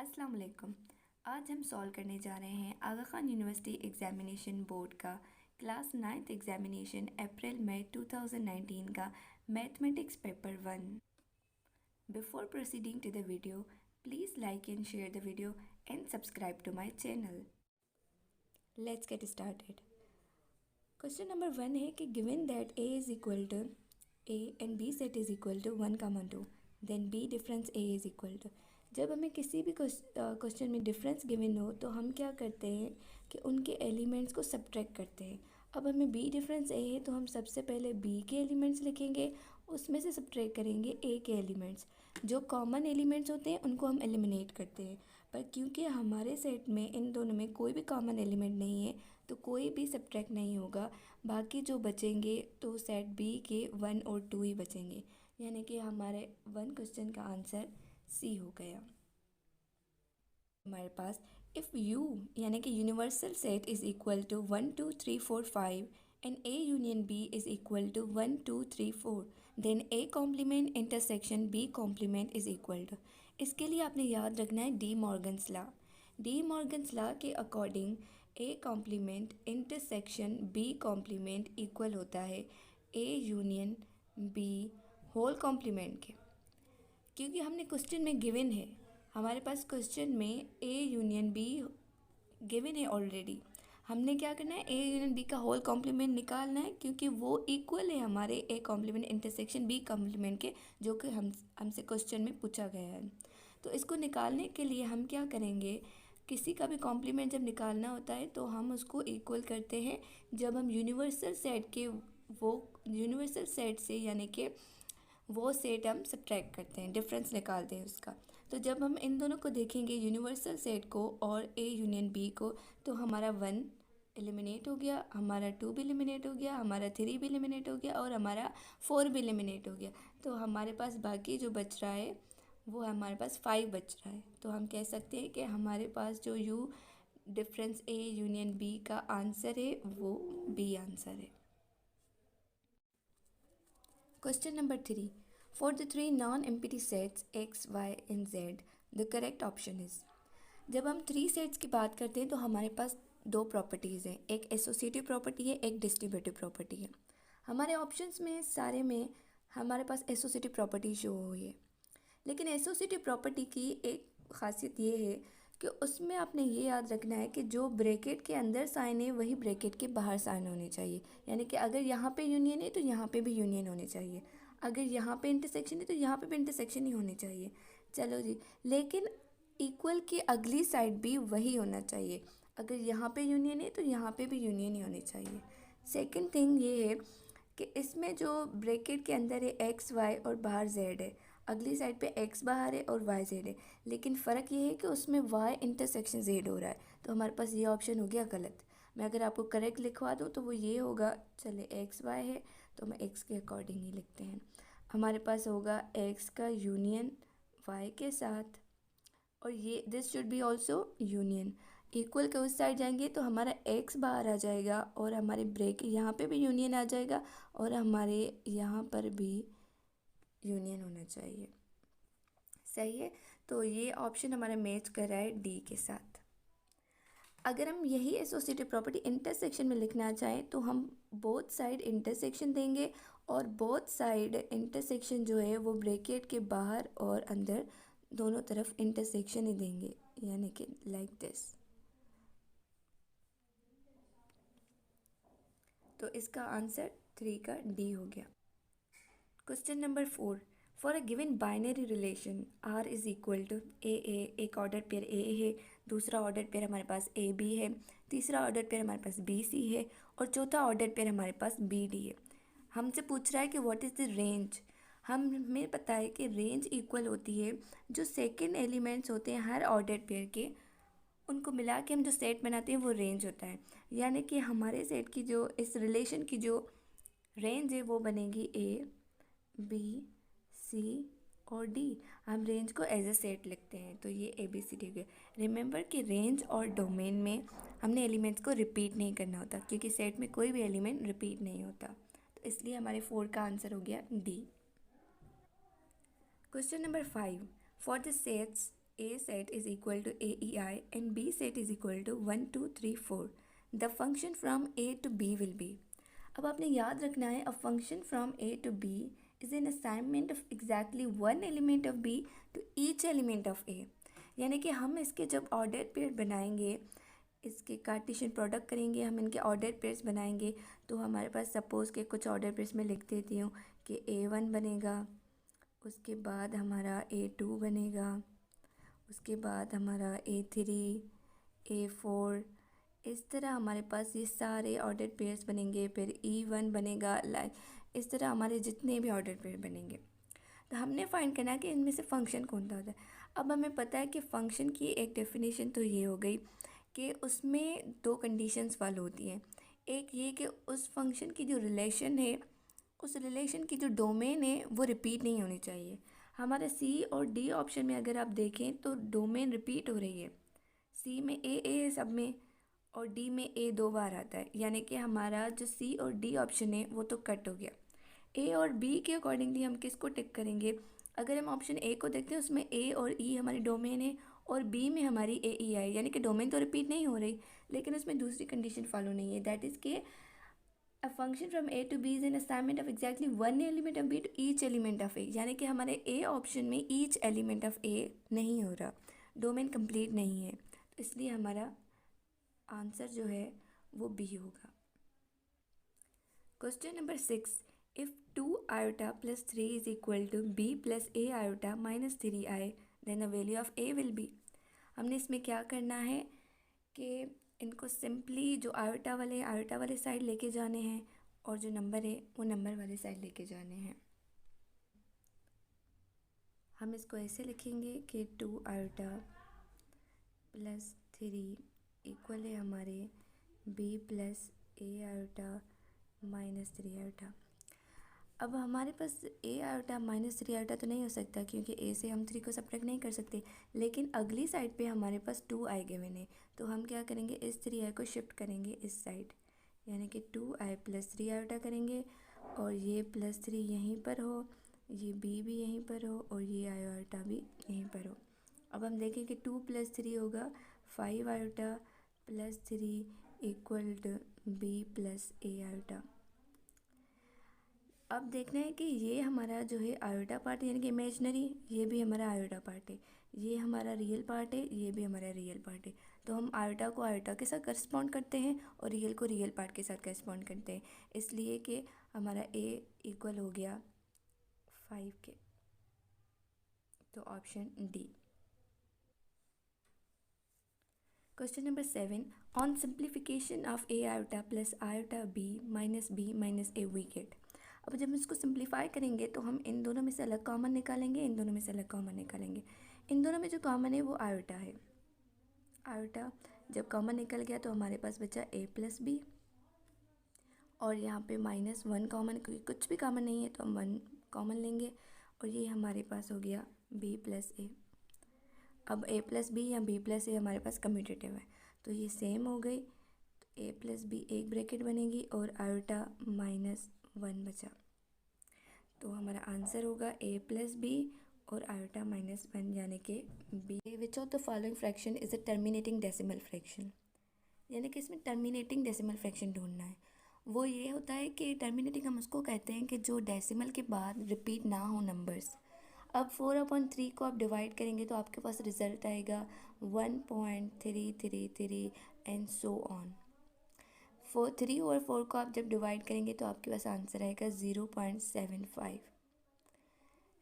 अस्सलाम वालेकुम। आज हम सॉल्व करने जा रहे हैं Aga Khan university examination board का क्लास 9th एग्जामिनेशन अप्रैल मई 2019 का mathematics paper 1। Before proceeding to the video, please like and share the video and subscribe to my channel. Let's get started. Question number 1 है कि given that A is equal to A and B set is equal to 1, 2, then B difference A is equal to. जब हमें किसी भी question में difference given हो तो हम क्या करते हैं कि उनके एलिमेंट्स को सब्ट्रैक्ट करते हैं। अब हमें बी डिफरेंस ए है तो हम सबसे पहले बी के एलिमेंट्स लिखेंगे, उसमें से सब्ट्रैक्ट करेंगे ए के एलिमेंट्स। जो कॉमन एलिमेंट्स होते हैं उनको हम एलिमिनेट करते हैं, पर क्योंकि हमारे सेट में इन दोनों में कोई भी कॉमन एलिमेंट नहीं है तो कोई भी सब्ट्रैक्ट नहीं होगा। बाकी जो बचेंगे तो सेट बी के 1 और 2 ही बचेंगे, यानी कि हमारे 1 क्वेश्चन का आंसर सी हो गया। हमारे पास इफ़ यू यानी कि universal set is equal to 1 2 3 4 5 and A union B is equal to 1 2 3 4, then A complement intersection B complement is equal to. इसके लिए आपने याद रखना है De Morgan's law. De Morgan's law के according A complement intersection B complement equal होता है A union B whole complement के। क्योंकि हमने क्वेश्चन में गिवन है, हमारे पास क्वेश्चन में ए यूनियन बी गिवन है ऑलरेडी। हमने क्या करना है, ए यूनियन बी का होल कॉम्प्लीमेंट निकालना है, क्योंकि वो इक्वल है हमारे A complement intersection B complement के, जो कि हमसे क्वेश्चन में पूछा गया है। तो इसको निकालने के लिए हम क्या करेंगे, किसी का भी कॉम्प्लीमेंट जब निकालना होता है तो हम उसको इक्वल करते हैं जब हम यूनिवर्सल सेट के वो यूनिवर्सल सेट से, यानी कि वो सेट हम सब्ट्रैक्ट करते हैं, डिफरेंस निकालते हैं उसका। तो जब हम इन दोनों को देखेंगे, यूनिवर्सल सेट को और ए यूनियन बी को, तो हमारा 1 एलिमिनेट हो गया, हमारा 2 भी एलिमिनेट हो गया, हमारा 3 भी एलिमिनेट हो गया और हमारा 4 भी एलिमिनेट हो गया। तो हमारे पास बाकी जो बच रहा है वो हमारे पास 5 बच रहा है। तो हम कह सकते हैं कि हमारे पास जो U difference A union B का आंसर है वो बी आंसर है। Question number 3. For the three non-empty sets x, y and z, the correct option is। जब हम 3 सेट्स की बात करते हैं तो हमारे पास 2 प्रॉपर्टीज़ हैं, एक एसोसिएटिव प्रॉपर्टी है, एक डिस्ट्रीब्यूटिव प्रॉपर्टी है। हमारे ऑप्शंस में सारे में हमारे पास एसोसिएटिव प्रॉपर्टी शो हुई है, लेकिन एसोसिएटिव प्रॉपर्टी की एक ख़ासियत ये है कि उसमें आपने ये याद रखना है कि जो ब्रैकेट के अंदर साइन है वही ब्रैकेट के बाहर साइन होने चाहिए। यानी कि अगर यहाँ पे यूनियन है तो यहाँ पे भी यूनियन होनी चाहिए, अगर यहाँ पे इंटरसेक्शन है तो यहाँ पे भी इंटरसेक्शन ही होनी चाहिए। चलो जी, लेकिन इक्वल की अगली साइड भी वही होना चाहिए, अगर यहाँ पे यूनियन है तो यहाँ पे भी यूनियन ही होनी चाहिए। सेकेंड थिंग ये है कि इसमें जो ब्रैकेट के अंदर है एक्स वाई और बाहर जेड है, अगली साइड पे एक्स बाहर है और वाई जेड है, लेकिन फ़र्क ये है कि उसमें वाई इंटरसेक्शन जेड हो रहा है। तो हमारे पास ये ऑप्शन हो गया गलत। मैं अगर आपको करेक्ट लिखवा दूँ तो वो ये होगा, चले एक्स वाई है तो हम एक्स के अकॉर्डिंग ही लिखते हैं। हमारे पास होगा एक्स का यूनियन वाई के साथ, और ये this should be also union. Equal के उस साइड जाएंगे तो हमारा एक्स बाहर आ जाएगा और हमारे ब्रेक यहाँ पे भी यूनियन आ जाएगा और हमारे यहाँ पर भी यूनियन होना चाहिए। सही है, तो ये ऑप्शन हमारा मैच कर रहा है डी के साथ। अगर हम यही एसोसिएटिव प्रॉपर्टी इंटरसेक्शन में लिखना चाहें तो हम बोथ साइड इंटरसेक्शन देंगे, और बोथ साइड इंटरसेक्शन जो है वो ब्रैकेट के बाहर और अंदर दोनों तरफ इंटरसेक्शन ही देंगे, यानी कि लाइक दिस। तो इसका आंसर 3 का डी हो गया। Question number 4। For a given binary relation R is equal to A, एक ऑर्डर पेयर ए है, दूसरा ऑर्डर पेयर हमारे पास ए बी है, तीसरा ऑर्डर पेयर हमारे पास बी सी है और चौथा ऑर्डर पेयर हमारे पास बी डी है। हमसे पूछ रहा है कि व्हाट इज़ द रेंज। हमें पता है कि रेंज इक्वल होती है जो सेकेंड एलिमेंट्स होते हैं हर ऑर्डर पेयर के, उनको मिला के हम जो सेट बनाते हैं वो रेंज होता है। यानी कि हमारे सेट की जो इस रिलेशन की जो रेंज है वो बनेगी ए बी सी और डी। हम रेंज को एज ए सेट लिखते हैं, तो ये ए बी सी डी हो गया। रिमेंबर कि रेंज और डोमेन में हमने एलिमेंट्स को रिपीट नहीं करना होता, क्योंकि सेट में कोई भी एलिमेंट रिपीट नहीं होता, तो इसलिए हमारे 4 का आंसर हो गया D. Question number 5। For the sets A set is equal to AEI and B set is equal to 1 2 3 4. The function from A to B will be. अब आपने याद रखना है a function from A to B is an assignment of exactly one element of B to each element of A. यानी कि हम इसके जब ऑर्डर पेयर बनाएंगे, इसके कार्टेशियन प्रोडक्ट करेंगे, हम इनके ऑर्डर पेयर्स बनाएंगे, तो हमारे पास सपोज़ के कुछ ऑर्डर पेयर्स में लिख देती हूँ कि A1 बनेगा, उसके बाद हमारा A2 बनेगा, उसके बाद हमारा A3, A4, इस तरह हमारे पास ये सारे ऑर्डर पेयर्स बनेंगे। फिर E1 बनेगा, लाइक इस तरह हमारे जितने भी ऑर्डर पेयर बनेंगे। तो हमने फाइंड करना है कि इनमें से फंक्शन कौन सा होता है। अब हमें पता है कि फ़ंक्शन की एक डेफिनेशन तो ये हो गई कि उसमें दो कंडीशंस फॉलो होती हैं। एक ये कि उस फंक्शन की जो रिलेशन है, उस रिलेशन की जो डोमेन है वो रिपीट नहीं होनी चाहिए। हमारे सी और डी ऑप्शन में अगर आप देखें तो डोमेन रिपीट हो रही है। सी में ए है सब में, और डी में ए 2 बार आता है, यानी कि हमारा जो सी और डी ऑप्शन है वो तो कट हो गया। ए और बी के अकॉर्डिंगली हम किसको टिक करेंगे? अगर हम ऑप्शन ए को देखते हैं उसमें ए और ई हमारी डोमेन है, और बी में हमारी ए ई आई, यानी कि डोमेन तो रिपीट नहीं हो रही, लेकिन उसमें दूसरी कंडीशन फॉलो नहीं है, दैट इज़ के a function from A to B is an assignment of exactly one element of B to each element of A. यानी कि हमारे ए ऑप्शन में ईच एलिमेंट ऑफ ए नहीं हो रहा, डोमेन कंप्लीट नहीं है, तो इसलिए हमारा आंसर जो है वो बी होगा। Question number 6, if 2 iota plus 3 is equal to b plus a iota minus 3i, then the value of a will be। हमने इसमें क्या करना है कि इनको सिंपली जो आयोटा वाले साइड लेके जाने हैं, और जो नंबर है वो नंबर वाले साइड लेके जाने हैं। हम इसको ऐसे लिखेंगे कि 2 आयोटा प्लस 3 इक्वल है हमारे b plus a iota minus 3 iota. अब हमारे पास ए आयोटा माइनस 3 आयोटा तो नहीं हो सकता, क्योंकि ए से हम 3 को सब्ट्रैक्ट नहीं कर सकते, लेकिन अगली साइड पे हमारे पास 2 आई गिवन है, तो हम क्या करेंगे, इस 3 आई को शिफ्ट करेंगे इस साइड, यानी कि 2 आई प्लस 3 आयोटा करेंगे, और ये प्लस 3 यहीं पर हो, ये बी भी यहीं पर हो, और ये आयोटा भी यहीं पर हो। अब हम देखें कि 2 प्लस 3 होगा 5 iota plus 3 equal to B plus A iota. अब देखना है कि ये हमारा जो है आयोटा पार्ट यानी कि इमेजनरी, ये भी हमारा आयोटा पार्ट है, ये हमारा रियल पार्ट है, ये भी हमारा रियल पार्ट है, तो हम आयोटा को आयोटा के साथ करस्पॉन्ड करते हैं और रियल को रियल पार्ट के साथ करस्पॉन्ड करते हैं, इसलिए कि हमारा ए इक्वल हो गया 5 के, तो option D. Question number 7, on simplification of A iota plus iota B minus A we get. अब जब हम इसको सिंप्लीफाई करेंगे तो हम इन दोनों में से अलग कॉमन निकालेंगे, इन दोनों में से अलग कॉमन निकालेंगे। इन दोनों में जो कॉमन है वो आयोटा है। आयोटा जब कॉमन निकल गया तो हमारे पास बचा ए प्लस बी, और यहाँ पे माइनस 1 कॉमन, क्योंकि कुछ भी कॉमन नहीं है तो हम 1 कॉमन लेंगे, और ये हमारे पास हो गया बी प्लस ए। अब ए प्लस बी या बी प्लस ए हमारे पास कम्यूटेटिव है, तो ये सेम हो गई, तो ए प्लस बी एक ब्रैकेट बनेगी और आयोटा माइनस 1 बचा, तो हमारा आंसर होगा ए प्लस बी और आयोटा माइनस 1, यानी कि B. Which of the following fraction is a terminating decimal fraction, यानी कि इसमें टर्मिनेटिंग डेसिमल फ्रैक्शन ढूंढना है। वो ये होता है कि टर्मिनेटिंग हम उसको कहते हैं कि जो डेसिमल के बाद रिपीट ना हो नंबर्स। अब 4/3 को आप डिवाइड करेंगे तो आपके पास रिजल्ट आएगा 1.333 एंड सो ऑन। 3 और 4 को आप जब डिवाइड करेंगे तो आपके पास आंसर आएगा 0.75।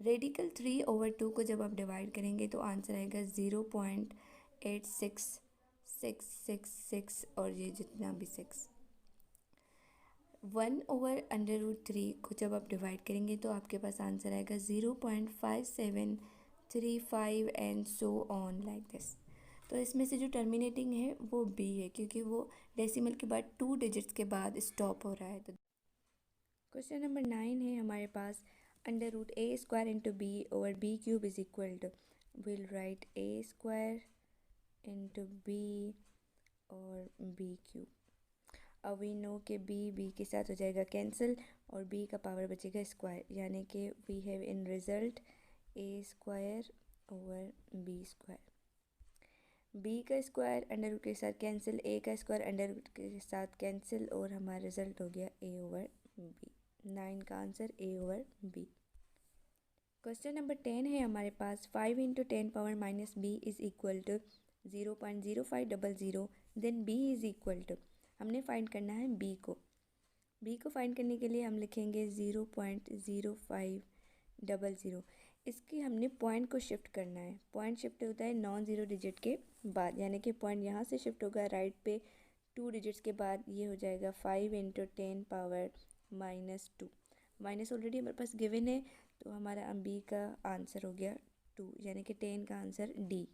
रेडिकल 3/2 को जब आप डिवाइड करेंगे तो आंसर आएगा 0.86666, और ये जितना भी 6। 1/√3 को जब आप डिवाइड करेंगे तो आपके पास आंसर आएगा 0.5735 and so on like this. तो इसमें से जो टर्मिनेटिंग है वो बी है, क्योंकि वो डेसिमल के बाद 2 डिजिट्स के बाद स्टॉप हो रहा है। तो क्वेश्चन नंबर 9 है हमारे पास, √a² into B over B cube is equal to, will write a² into B और बी क्यूब। अब वी नो कि बी के साथ हो जाएगा कैंसिल, और बी का पावर बचेगा स्क्वायर, यानी कि we have in result a² over b²। B का स्क्वायर अंडर रूट के साथ कैंसिल, ए का स्क्वायर अंडर रूट के साथ कैंसिल, और हमारा रिजल्ट हो गया ए ओवर बी। 9 का आंसर A over B. Question number 10 है हमारे पास, 5 into 10 power minus B is equal to 0.0500, then B is equal to, हमने फाइंड करना है बी को। बी को फाइंड करने के लिए हम लिखेंगे 0.0500। इसकी हमने पॉइंट को शिफ्ट करना है। पॉइंट शिफ्ट होता है नॉन ज़ीरो डिजिट के बाद, यानी कि पॉइंट यहाँ से शिफ्ट होगा राइट पे 2 डिजिट्स के बाद, ये हो जाएगा 5 into 10 power minus 2। Minus already हमारे पास गिवन है, तो हमारा बी का आंसर हो गया 2, यानी कि 10 का आंसर डी।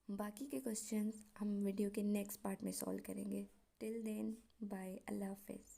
बाकी के क्वेश्चंस हम वीडियो के नेक्स्ट पार्ट में सॉल्व करेंगे। टिल देन बाय, अल्लाह हाफिज़।